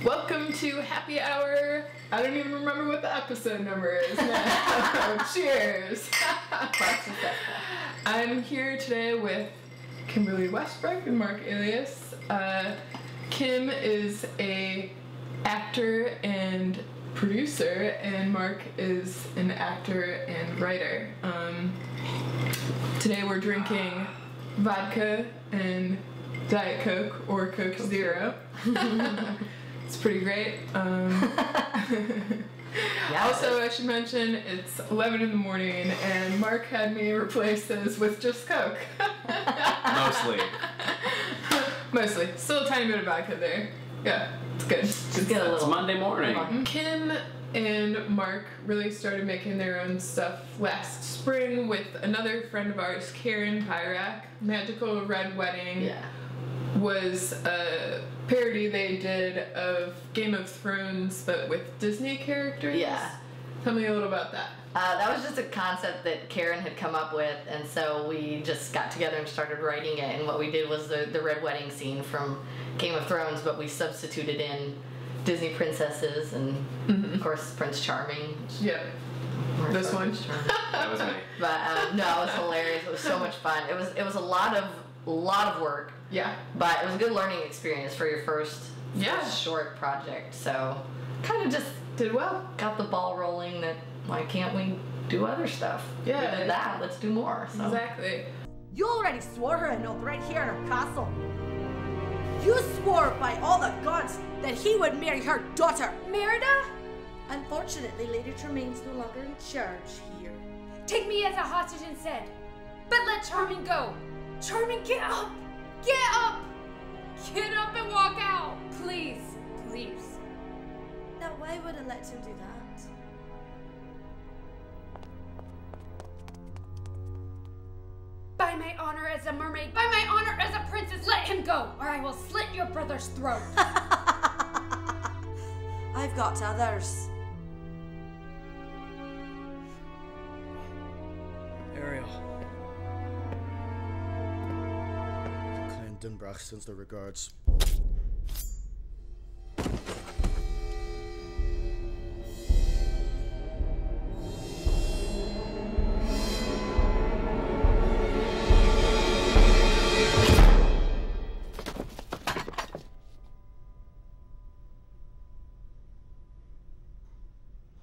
Welcome to Happy Hour. I don't even remember what the episode number is now. Cheers. I'm here today with Kimberly Westbrook and Mark Elias. Kim is a actor and producer, and Mark is an actor and writer. Today we're drinking vodka and Diet Coke or Coke Zero. It's pretty great. Also, I should mention it's 11 in the morning, and Mark had me replace this with just Coke. Mostly. Still a tiny bit of vodka there. Yeah, it's good. It's Monday morning. Kim and Mark really started making their own stuff last spring with another friend of ours, Karen Pyrak. Magical Red Wedding was a parody they did of Game of Thrones, but with Disney characters. Yeah. Tell me a little about that. That was just a concept that Karen had come up with, and so we just got together and started writing it. And what we did was the Red Wedding scene from Game of Thrones, but we substituted in Disney princesses and, of course, Prince Charming. Yep. This one. That was me. But no, it was hilarious. It was so much fun. It was a lot of work. Yeah. But it was a good learning experience for your first short project. So kind of just did well. Got the ball rolling that why can't we do other stuff? Yeah. We did that, let's do more. So. Exactly. You already swore her an oath right here in her castle. You swore by all the gods that he would marry her daughter. Merida? Unfortunately, Lady Tremaine's no longer in charge here. Take me as a hostage instead. But let Charming go. Charming, get up! Get up! Get up and walk out! Please, please. Now, why would I let him do that? By my honor as a mermaid, by my honor as a princess, let him go, or I will slit your brother's throat. I've got others. Ariel. Clan Dunbrach sends their regards.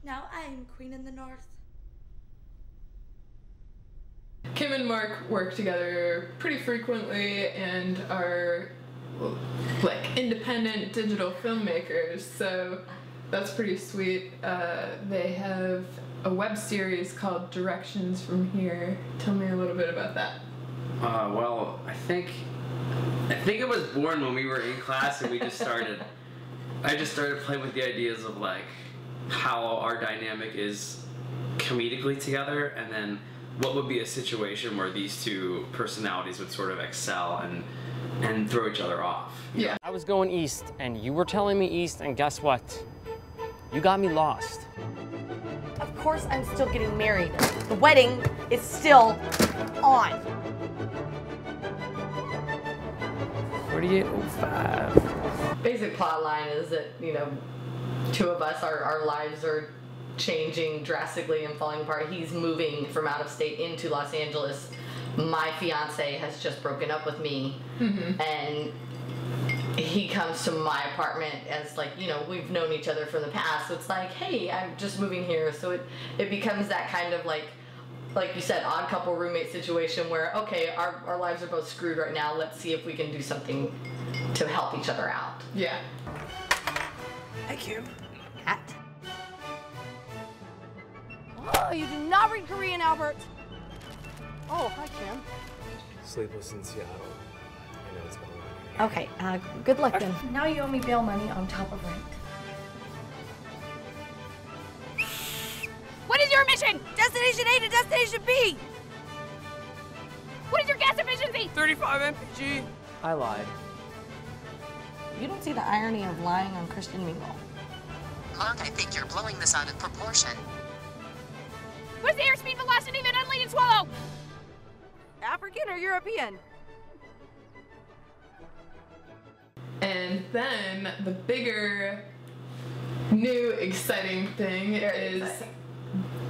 Now I'm Queen in the North. Kim and Mark work together pretty frequently and are like independent digital filmmakers, so that's pretty sweet. They have a web series called Directions from Here. Tell me a little bit about that. Well, I think it was born when we were in class and I just started playing with the ideas of like how our dynamic is comedically together, and then what would be a situation where these two personalities would sort of excel and throw each other off. Yeah. I was going east, and you were telling me east, and guess what? You got me lost. Of course I'm still getting married. The wedding is still on. 4805. Basic plot line is that, two of us, our lives are changing drastically and falling apart. He's moving from out of state into Los Angeles. My fiance has just broken up with me, and he comes to my apartment as like, we've known each other from the past. So it's like, hey, I'm just moving here. So it becomes that kind of like you said, odd couple roommate situation where, okay, our lives are both screwed right now. Let's see if we can do something to help each other out. Yeah. Hi, Kim. Cat. Oh, you do not read Korean, Albert. Oh, hi, Kim. Sleepless in Seattle. I know what's going on here. Okay, good luck then. Now you owe me bail money on top of rent. What is your mission? Destination A to Destination B! What is your gas efficiency? 35 mpg. I lied. You don't see the irony of lying on Christian Mingle. Mark, I think you're blowing this out of proportion. What is the airspeed velocity of an unladen swallow? African or European? And then the bigger, new, exciting thing is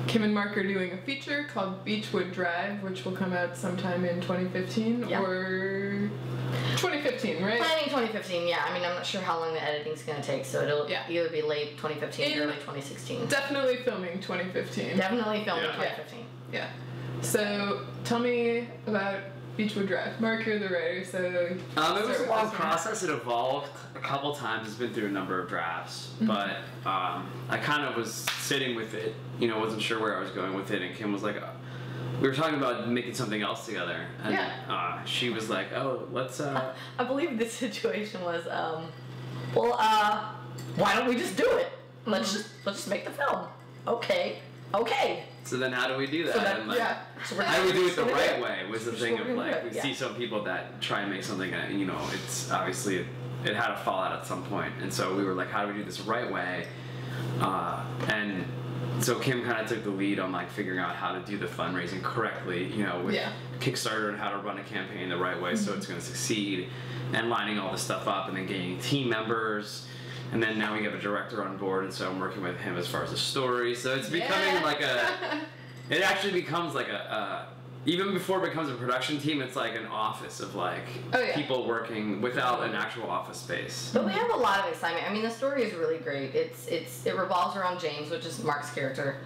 Kim and Mark are doing a feature called Beachwood Drive, which will come out sometime in 2015 or 2015, right? Planning 2015, yeah. I mean, I'm not sure how long the editing's going to take, so it'll either be late 2015 or early 2016. Definitely filming 2015. Definitely filming 2015. Yeah. So tell me about Beachwood Drive. Mark, you're the writer, so... It was a long process. It evolved a couple times. It's been through a number of drafts. But I kind of was sitting with it, you know, wasn't sure where I was going with it. And Kim was like, we were talking about making something else together. And she was like, oh, let's... I believe the situation was, why don't we just do it? Let's just make the film. Okay. So then how do we do that? So that, and like, so how do we do it the right way was the thing of like, we see some people that try and make something and, you know, it's obviously, it had to fall out at some point. And so we were like, how do we do this the right way? And so Kim kind of took the lead on like figuring out how to do the fundraising correctly, you know, with Kickstarter and how to run a campaign the right way so it's going to succeed, and lining all this stuff up and then gaining team members. And then now we have a director on board, and so I'm working with him as far as the story. So it's becoming like it actually becomes like even before it becomes a production team, it's like an office of like people working without an actual office space. But we have a lot of excitement. I mean, the story is really great. It revolves around James, which is Mark's character,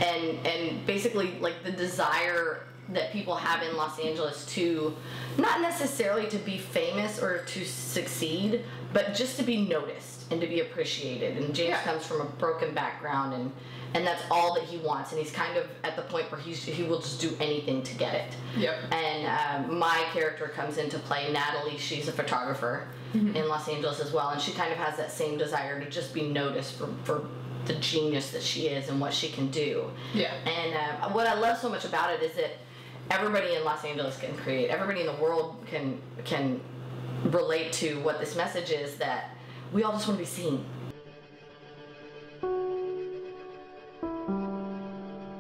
and basically like the desire that people have in Los Angeles to not necessarily to be famous or to succeed, but just to be noticed and to be appreciated. And James comes from a broken background, and that's all that he wants. And he's kind of at the point where he will just do anything to get it. Yep. And my character comes into play, Natalie. She's a photographer in Los Angeles as well, and she kind of has that same desire to just be noticed for the genius that she is and what she can do. Yeah. And what I love so much about it is that everybody in Los Angeles can create. Everybody in the world can relate to what this message is, that we all just want to be seen.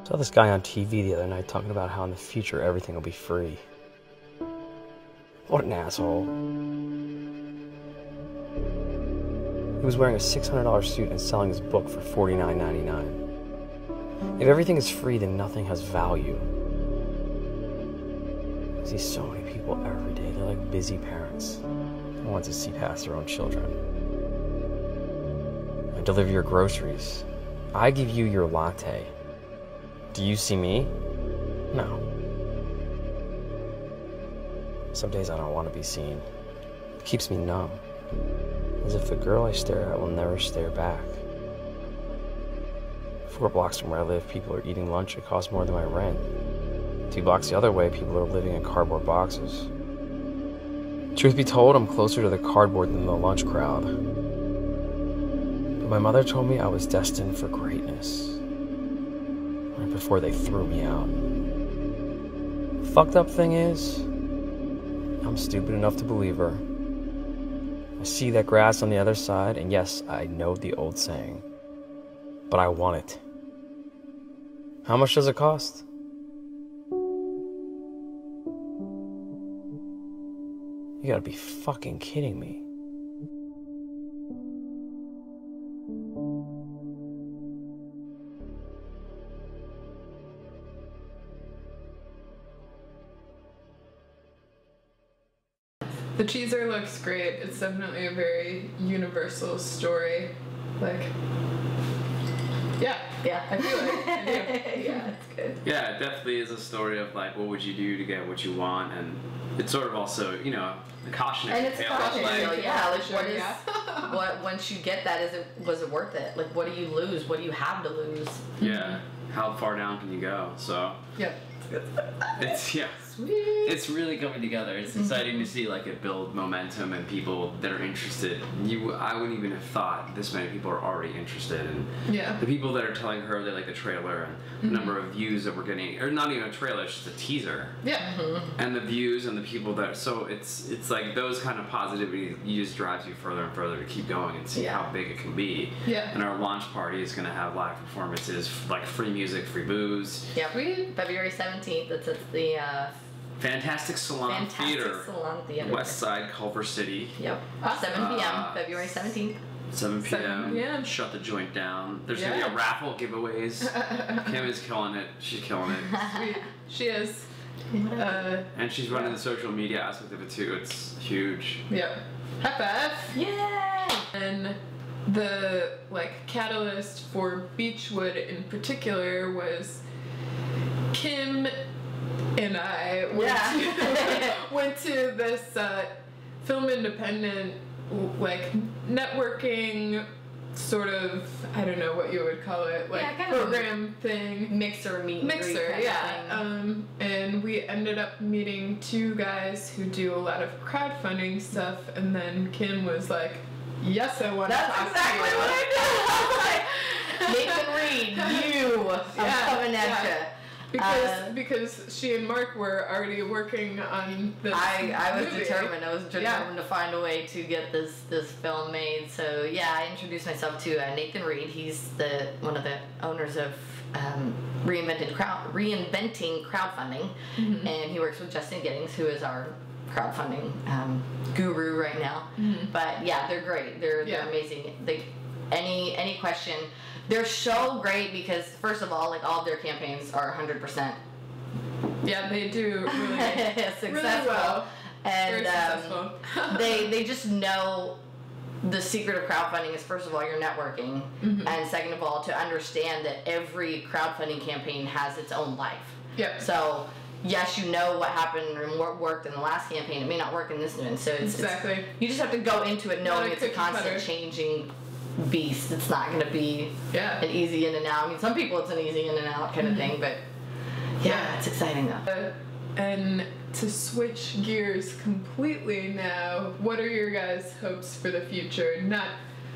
Saw this guy on TV the other night talking about how in the future everything will be free. What an asshole. He was wearing a $600 suit and selling his book for $49.99. If everything is free, then nothing has value. I see so many people every day. They're like busy parents. They want to see past their own children. I deliver your groceries. I give you your latte. Do you see me? No. Some days I don't want to be seen. It keeps me numb. As if the girl I stare at will never stare back. 4 blocks from where I live, people are eating lunch. It costs more than my rent. 2 blocks the other way, people are living in cardboard boxes. Truth be told, I'm closer to the cardboard than the lunch crowd. But my mother told me I was destined for greatness. Right before they threw me out. The fucked up thing is, I'm stupid enough to believe her. I see that grass on the other side, and yes, I know the old saying. But I want it. How much does it cost? You gotta be fucking kidding me. The teaser looks great. It's definitely a very universal story. Like, I feel like I do. Yeah, it's good. Yeah, it definitely is a story of like, what would you do to get what you want, and it's sort of also, you know, a cautionary tale. And it's cautionary, once you get that, was it worth it? Like, what do you lose? What do you have to lose? Yeah, how far down can you go? So. Yep. It's it's really coming together. It's exciting to see like it build momentum and people that are interested. I wouldn't even have thought this many people are already interested, and the people that are telling her they like the trailer and the number of views that we're getting, or not even a trailer, it's just a teaser. And the views and the people that so it's like those kind of positivity just drives you further and further to keep going and see how big it can be. And our launch party is going to have live performances, like free music, free booze. February 17th. That's at the Fantastic Salon Theater. Salon Theater. West Side, Culver City. Yep. 7 p.m. February 17th. 7 p.m. 7 p.m. Shut the joint down. There's gonna be a raffle, giveaways. Kim is killing it. She's killing it. She is. And she's running the social media aspect of it too. It's huge. Yep. High five. Yay! And the catalyst for Beachwood in particular was Kim and I went to this film independent networking sort of, I don't know what you would call it, program thing. Mixer, and we ended up meeting two guys who do a lot of crowdfunding stuff, and then Kim was like, yes, I want to talk to you. That's exactly what I did. Nathan Reed, I'm coming at you. Because she and Mark were already working on this I was movie. determined. I was determined to find a way to get this film made. So I introduced myself to Nathan Reed. He's one of the owners of Reinventing Crowdfunding, and he works with Justin Giddings, who is our crowdfunding guru right now. But they're great. They're amazing. Any question. They're so great because, first of all, all of their campaigns are 100%. Yeah, they do really, successful. really well. And very successful. they just know the secret of crowdfunding is, first of all, your networking, and second of all, to understand that every crowdfunding campaign has its own life. Yep. So, yes, you know what happened and what worked in the last campaign. It may not work in this one. So exactly. You just have to go into it knowing it's a constant changing beast. It's not going to be an easy in and out. I mean, some people it's an easy in and out kind of thing, but it's exciting though. And to switch gears completely now, what are your guys' hopes for the future? Not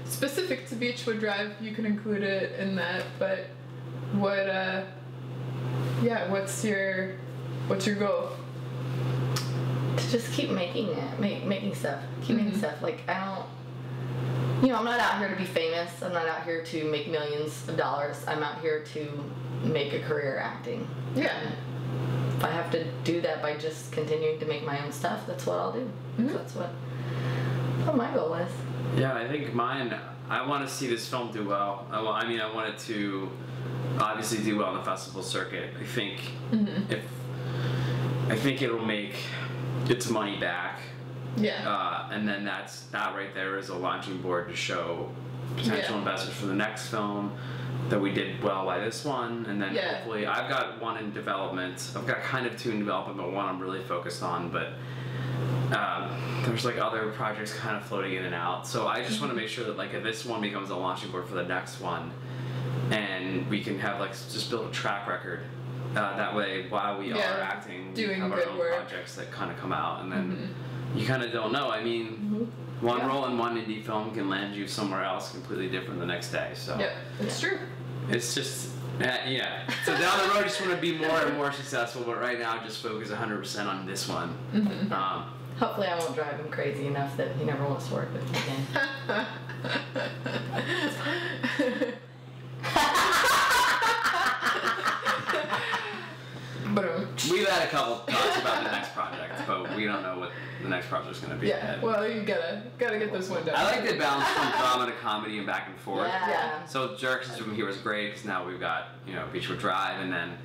specific to Beachwood Drive, you can include it in that, but what's your goal? To just keep making it, making stuff, keep making stuff. I'm not out here to be famous. I'm not out here to make millions of dollars. I'm out here to make a career acting. Yeah. If I have to do that by just continuing to make my own stuff, that's what I'll do. So that's what my goal is. Yeah, I think mine, I want to see this film do well. I want it to obviously do well on the festival circuit. I think it'll make its money back. Yeah. And then that right there is a launching board to show potential investors for the next film, that we did well by this one, and then hopefully I've got one in development. I've got kind of two in development, but one I'm really focused on. But there's other projects kind of floating in and out. So I just want to make sure that if this one becomes a launching board for the next one, and we can have just build a track record. That way, while we are acting, doing we have good our own work. projects that kind of come out, and then you kind of don't know. I mean, one role in one indie film can land you somewhere else completely different the next day. So it's true. It's just so down the road, I just want to be more and more successful. But right now, just focus 100% on this one. Hopefully, I won't drive him crazy enough that he never wants to work with me again. We've had a couple thoughts about the next project, but we don't know what the next project's going to be. Yeah, well, you gotta get this one done. I like the balance from drama to comedy and back and forth. Yeah. So Jerks from here was great because now we've got Beachwood Drive, and then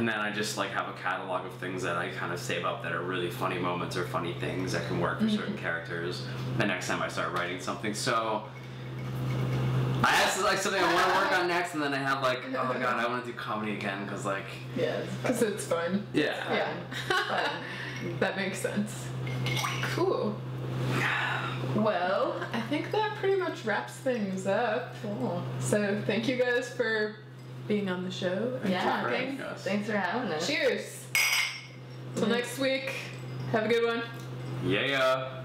I just have a catalog of things that I kind of save up that are really funny moments or funny things that can work for certain characters. The next time I start writing something, so. I have something I want to work on next, and then I have oh my god, I want to do comedy again because because it's fun. Yeah. That makes sense. Cool. Well, I think that pretty much wraps things up. Cool. So thank you guys for being on the show. And thanks for having us. Cheers. Till next week. Have a good one. Yeah.